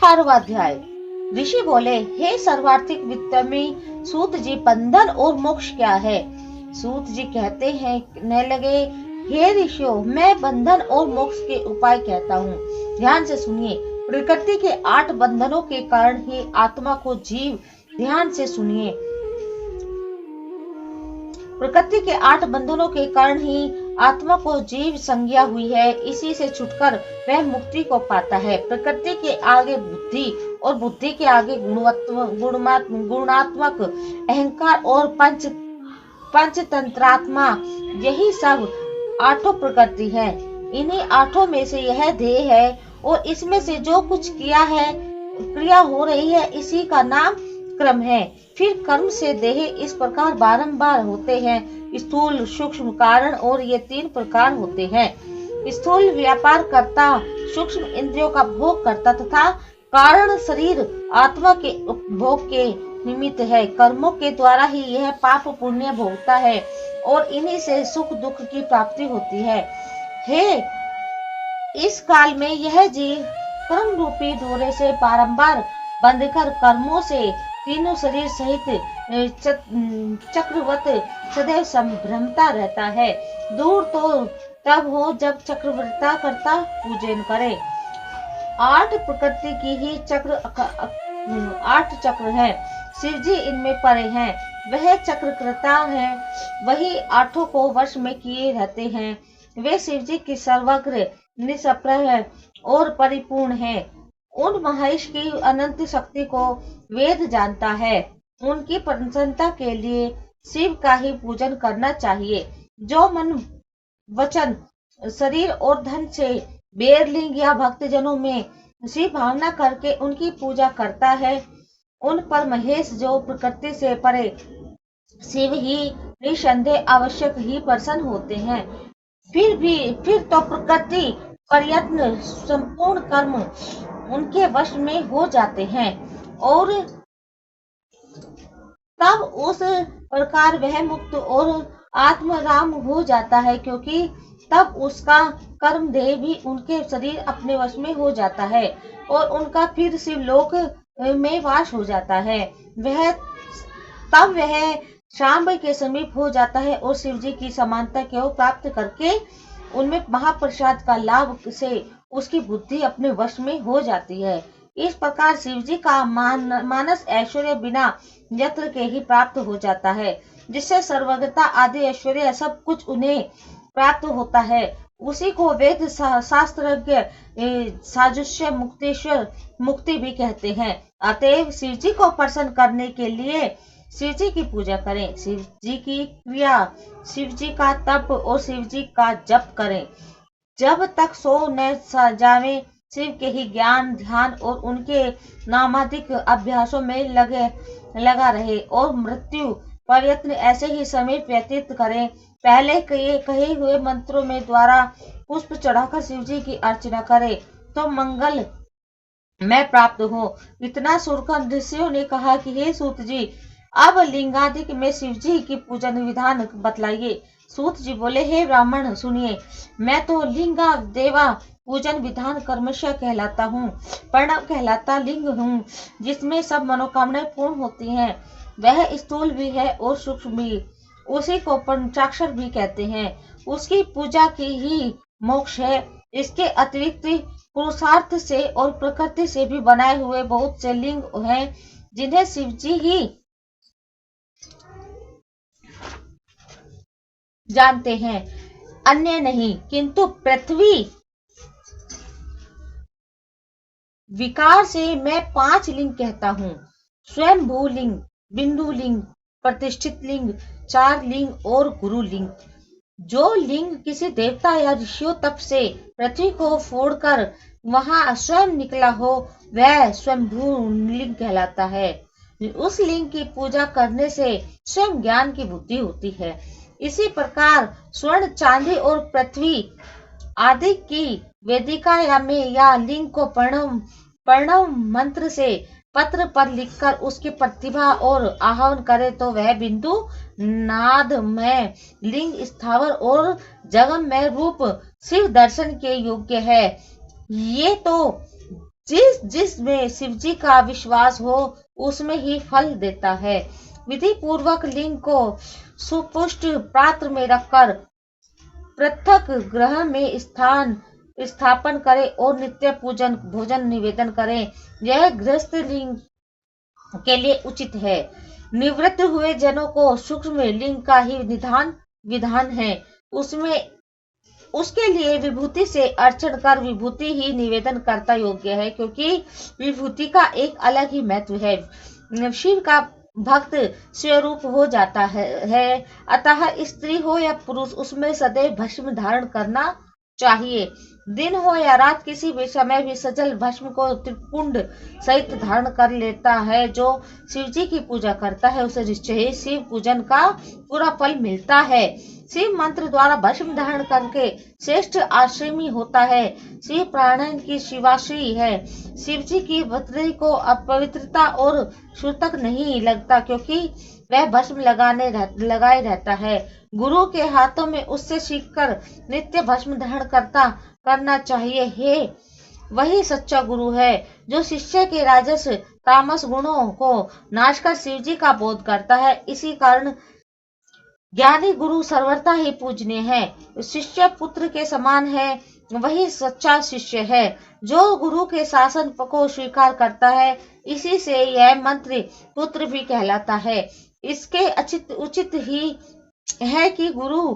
12वां अध्याय। ऋषि बोले, हे सर्वार्थिक वित्तमी सूत जी, बंधन और मोक्ष क्या है? सूत जी कहते हैं न लगे, हे ऋषियों, मैं बंधन और मोक्ष के उपाय कहता हूँ। ध्यान से सुनिए। प्रकृति के 8 बंधनों के कारण ही आत्मा को जीव, ध्यान से सुनिए, प्रकृति के 8 बंधनों के कारण ही आत्मा को जीव संज्ञा हुई है। इसी से छुटकर वह मुक्ति को पाता है। प्रकृति के आगे बुद्धि और बुद्धि के आगे गुणात्मक अहंकार और पंचतंत्रात्मा, यही सब 8 प्रकृति है। इन्हीं 8 में से यह देह है और इसमें से जो कुछ क्रिया हो रही है, इसी का नाम क्रम है। फिर कर्म से देह इस प्रकार बारंबार होते हैं। स्थूल, सूक्ष्म, कारण और ये 3 प्रकार होते हैं। स्थूल व्यापार करता, सूक्ष्म इंद्रियों का भोग करता तथा कारण शरीर आत्मा के उपभोग के निमित्त है। कर्मों के द्वारा ही यह पाप पुण्य भोगता है और इन्हीं से सुख दुख की प्राप्ति होती है। हे, इस काल में यह जीव कर्म रूपी डोरे से बारंबार बंधकर कर्मों से तीनों शरीर सहित चक्रवत सदैव संभ्रमता रहता है। दूर तो तब हो जब चक्रवर्ता करता पूजन करे। 8 प्रकृति की ही 8 चक्र है। शिवजी इनमें परे हैं। वह चक्रकर्ता है, वही 8 को वश में किए रहते हैं। वे शिवजी की सर्वग्र, निष्प्रह और परिपूर्ण है। उन महर्ष की अनंत शक्ति को वेद जानता है। उनकी प्रसन्नता के लिए शिव का ही पूजन करना चाहिए। जो मन, वचन, शरीर और धन से बेरलिंग या भक्तजनों में शिव भावना करके उनकी पूजा करता है, उन पर महेश जो प्रकृति से परे शिव ही निसंदेह आवश्यक ही प्रसन्न होते हैं। फिर तो प्रकृति प्रयत्न संपूर्ण कर्म उनके वश में हो जाते हैं और तब उस प्रकार वह मुक्त और आत्मराम हो जाता है, क्योंकि तब उसका कर्म देह भी उनके शरीर अपने वश में हो जाता है और उनका फिर शिवलोक में वास हो जाता है। तब वह शांब के समीप हो जाता है और शिवजी की समानता को प्राप्त करके उनमें महाप्रसाद का लाभ से उसकी बुद्धि अपने वश में हो जाती है। इस प्रकार शिवजी का मानस ऐश्वर्य बिना यत्न के ही प्राप्त हो जाता है, जिससे सर्वज्ञता आदि ऐश्वर्य सब कुछ उन्हें प्राप्त होता है। उसी को वेद शास्त्रज्ञ साजुष्य मुक्तेश्वर मुक्ति भी कहते हैं। अतएव शिवजी को प्रसन्न करने के लिए शिवजी की पूजा करें, शिवजी की क्रिया, शिवजी का तप और शिवजी का जप करें। जब तक सो न जावे, शिव के ही ज्ञान, ध्यान और उनके नामाधिक अभ्यासों में लगा रहे और मृत्यु प्रयत्न ऐसे ही समय व्यतीत करें। पहले कहे हुए मंत्रों में द्वारा पुष्प चढ़ाकर शिवजी की अर्चना करें तो मंगल में प्राप्त हो। इतना सुनकर ऋषियों ने कहा कि हे सूत जी, अब लिंगादिक में शिवजी की पूजन विधान बतलाइए। सूत जी बोले, हे ब्राह्मण सुनिए, मैं तो लिंगा देवा पूजन विधान कर्मशः कहलाता हूँ, प्रणव कहलाता लिंग हूँ, जिसमें सब मनोकामनाएं पूर्ण होती हैं। वह स्थूल भी है और सूक्ष्म भी। उसी को पंचाक्षर भी कहते हैं। उसकी पूजा की ही मोक्ष है। इसके अतिरिक्त पुरुषार्थ से और प्रकृति से भी बनाए हुए बहुत से लिंग हैं, जिन्हें शिवजी ही जानते हैं, अन्य नहीं। किंतु पृथ्वी विकार से मैं 5 लिंग कहता हूँ। स्वयंभू लिंग, बिंदु लिंग, प्रतिष्ठित लिंग, 4 लिंग और गुरु लिंग। जो लिंग किसी देवता या ऋषियों तप से पृथ्वी को फोड़कर वहां स्वयं निकला हो, वह स्वयंभू लिंग कहलाता है। उस लिंग की पूजा करने से स्वयं ज्ञान की बुद्धि होती है। इसी प्रकार स्वर्ण, चांदी और पृथ्वी आदि की वेदिका या लिंग को प्रणव मंत्र से पत्र पर लिखकर उसकी प्रतिभा और आह्वान करे तो वह बिंदु नाद में लिंग स्थावर और जगम में रूप शिव दर्शन के योग्य है। ये तो जिसमें शिव जी का विश्वास हो उसमें ही फल देता है। विधि पूर्वक लिंग को सुपुष्ट पात्र में रखकर पृथक ग्रह में स्थापन करें और नित्य पूजन भोजन निवेदन करें। यह गृहस्थ लिंग के लिए उचित है। निवृत्त हुए जनों को सूक्ष्म लिंग का ही विधान है। उसके लिए विभूति से अर्चन कर विभूति ही निवेदन करता योग्य है, क्योंकि विभूति का एक अलग ही महत्व है। शिव का भक्त स्वरूप हो जाता है। अतः स्त्री हो या पुरुष उसमें सदैव भस्म धारण करना चाहिए। दिन हो या रात किसी भी समय भी सजल भस्म को त्रिपुंड सहित धारण कर लेता है। जो शिव जी की पूजा करता है उसे निश्चय ही शिव पूजन का पूरा फल मिलता है। शिव मंत्र द्वारा भस्म धारण करके श्रेष्ठ आश्रमी होता है। शिव प्राणायाम की शिवाश्री है। शिव जी की पत्नी को अपवित्रता और सूतक नहीं लगता, क्योंकि वह भस्म लगाए रहता है। गुरु के हाथों में उससे सीखकर नित्य भस्म धारण करना चाहिए। हे वही सच्चा गुरु है जो शिष्य के राजस तामस गुणों को नाश कर शिव जी का बोध करता है। इसी कारण ज्ञानी गुरु सर्वथा ही पूजनीय है। शिष्य पुत्र के समान है, वही सच्चा शिष्य है। जो गुरु के शासन को स्वीकार करता है, इसी से यह मंत्र पुत्र भी कहलाता है। इसके उचित ही है कि गुरु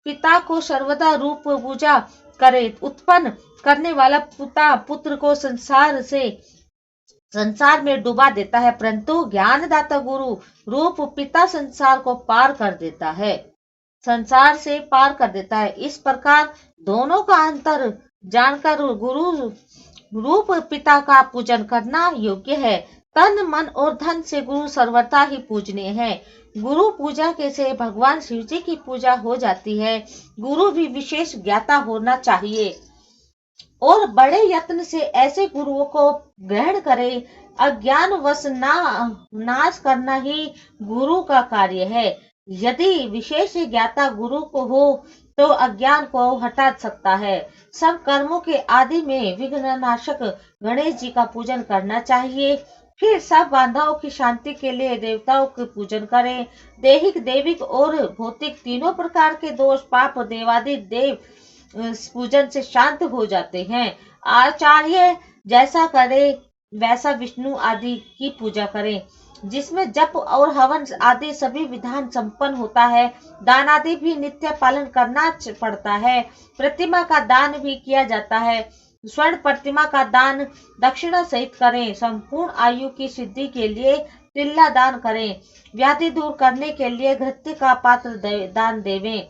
पिता को सर्वदा रूप पूजा करे। उत्पन्न करने वाला पिता पुत्र को संसार में डुबा देता है, परंतु ज्ञानदाता गुरु रूप पिता संसार को पार कर देता है, संसार से पार कर देता है। इस प्रकार दोनों का अंतर जानकर गुरु रूप पिता का पूजन करना योग्य है। तन मन और धन से गुरु सर्वथा ही पूजनीय है। गुरु पूजा के से भगवान शिव जी की पूजा हो जाती है। गुरु भी विशेष ज्ञाता होना चाहिए और बड़े यत्न से ऐसे गुरुओं को ग्रहण करे। अज्ञान वश नाश करना ही गुरु का कार्य है। यदि विशेष ज्ञाता गुरु को हो तो अज्ञान को हटा सकता है। सब कर्मों के आदि में विघ्ननाशक गणेश जी का पूजन करना चाहिए। फिर सब बाधाओं की शांति के लिए देवताओं के पूजन करें। दैहिक दैविक और भौतिक तीनों प्रकार के दोष पाप देवादि देव पूजन से शांत हो जाते हैं। आचार्य जैसा करे वैसा विष्णु आदि की पूजा करें, जिसमें जप और हवन आदि सभी विधान संपन्न होता है। दान आदि भी नित्य पालन करना पड़ता है। प्रतिमा का दान भी किया जाता है। स्वर्ण प्रतिमा का दान दक्षिणा सहित करें। संपूर्ण आयु की सिद्धि के लिए तिल्ला दान करें। व्याधि दूर करने के लिए घृत्य का पात्र दान देवें।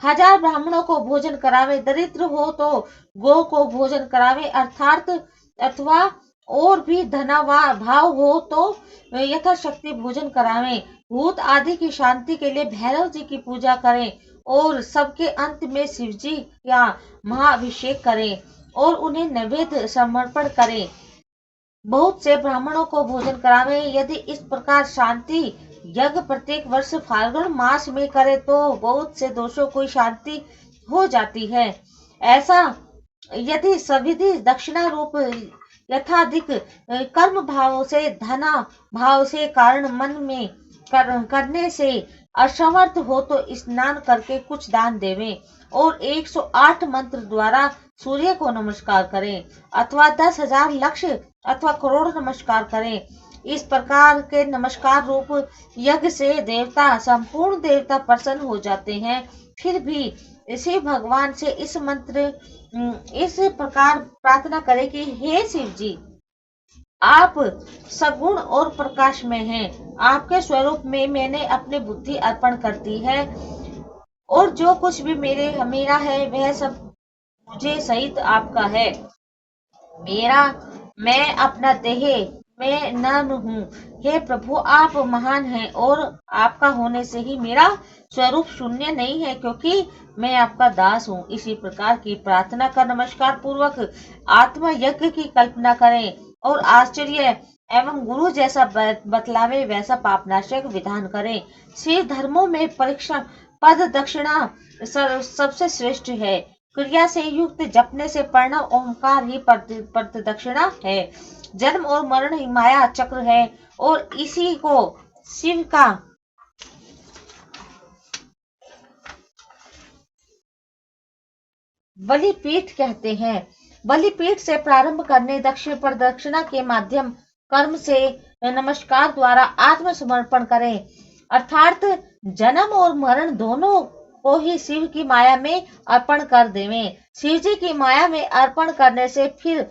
हजार ब्राह्मणों को भोजन करावे। दरिद्र हो तो गो को भोजन करावे, अर्थात अथवा और भी धनवा भाव हो तो यथाशक्ति भोजन करावें। भूत आदि की शांति के लिए भैरव जी की पूजा करें और सबके अंत में शिव जी का महाअभिषेक करें और उन्हें नैवेद्य समर्पण करें। बहुत से ब्राह्मणों को भोजन करावें। यदि इस प्रकार शांति यज्ञ प्रत्येक वर्ष फाल्गुन मास में करे तो बहुत से दोषों को शांति हो जाती है। ऐसा यदि सविधि दक्षिणा रूप यथाधिक कर्म भाव से धना भाव से कारण मन में करने से असमर्थ हो तो स्नान करके कुछ दान देवें और 108 मंत्र द्वारा सूर्य को नमस्कार करें, अथवा 10,000 लक्ष अथवा करोड़ नमस्कार करें। इस प्रकार के नमस्कार रूप यज्ञ से देवता संपूर्ण देवता प्रसन्न हो जाते हैं। फिर भी इसी भगवान से इस प्रकार प्रार्थना करें कि हे शिव जी, आप सगुण और प्रकाश में हैं। आपके स्वरूप में मैंने अपनी बुद्धि अर्पण करती है और जो कुछ भी मेरा है वह सब मुझे सहित आपका है। मैं अपना देह मैं नन हूँ। हे प्रभु, आप महान हैं और आपका होने से ही मेरा स्वरूप शून्य नहीं है, क्योंकि मैं आपका दास हूँ। इसी प्रकार की प्रार्थना कर नमस्कार पूर्वक आत्म यज्ञ की कल्पना करें और आश्चर्य एवं गुरु जैसा बतलावे वैसा पापनाशक विधान करें। शिव धर्मों में पद दक्षिणा सबसे श्रेष्ठ है। क्रिया से युक्त जपने से प्रणव ओंकार ही पद दक्षिणा है। जन्म और मरण ही माया चक्र है और इसी को शिव का बलिपीठ कहते हैं। बलिपीठ से प्रारंभ करने दक्षिण प्रदक्षिणा के माध्यम कर्म से नमस्कार द्वारा आत्मसमर्पण करें, अर्थात जन्म और मरण दोनों को ही शिव की माया में अर्पण कर देवें। शिव जी की माया में अर्पण करने से फिर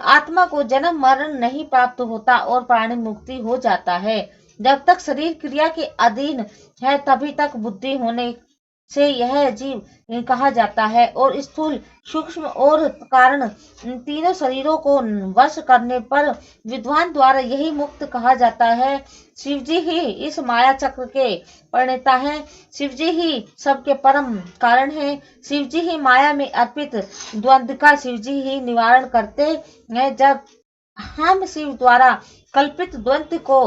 आत्मा को जन्म मरण नहीं प्राप्त होता और प्राणी मुक्ति हो जाता है। जब तक शरीर क्रिया के अधीन है तभी तक बुद्धि होने से यह जीव कहा जाता है और स्थूल सूक्ष्म और कारण तीनों शरीरों को वश करने पर विद्वान द्वारा यही मुक्त कहा जाता है। शिव जी ही इस माया चक्र के प्रणेता हैं। शिव जी ही सबके परम कारण हैं। शिव जी ही माया में अर्पित द्वंद्व का शिव जी ही निवारण करते हैं। जब हम शिव द्वारा कल्पित द्वंद्व को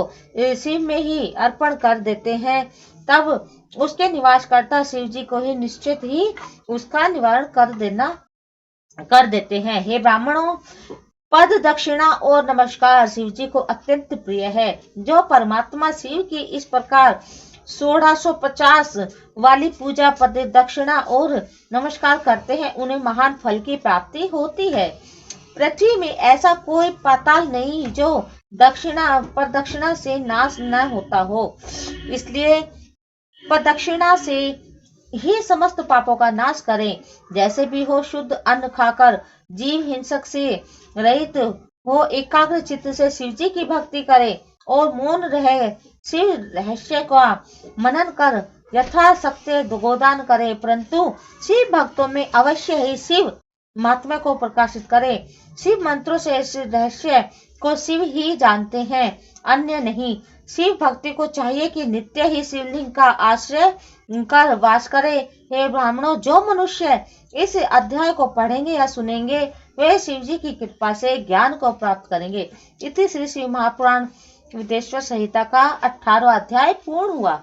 शिव में ही अर्पण कर देते हैं तब उसके निवासकर्ता शिव जी को ही निश्चित ही उसका निवारण कर देते हैं। हे ब्राह्मणों, पद दक्षिणा और नमस्कार शिव जी को अत्यंत प्रिय है। जो परमात्मा शिव की इस प्रकार 1650 वाली पूजा पद दक्षिणा और नमस्कार करते हैं उन्हें महान फल की प्राप्ति होती है। पृथ्वी में ऐसा कोई पाताल नहीं जो प्रदक्षिणा से नाश न होता हो। इसलिए प्रदक्षिणा से ही समस्त पापों का नाश करें। जैसे भी हो शुद्ध अन्न खाकर जीव हिंसक से रहित हो एकाग्र चित्त से शिव जी की भक्ति करे और मौन रहे शिव रहस्य का मनन कर यथाशक्ति गोदान करे, परंतु शिव भक्तों में अवश्य ही शिव महात्मा को प्रकाशित करे। शिव मंत्रों से इस रहस्य को शिव ही जानते हैं, अन्य नहीं। शिव भक्ति को चाहिए कि नित्य ही शिवलिंग का आश्रय कर वास करे। हे ब्राह्मणों, जो मनुष्य इस अध्याय को पढ़ेंगे या सुनेंगे वे शिव जी की कृपा से ज्ञान को प्राप्त करेंगे। इति श्री शिव महापुराण विदेश्वर संहिता का 18वां अध्याय पूर्ण हुआ।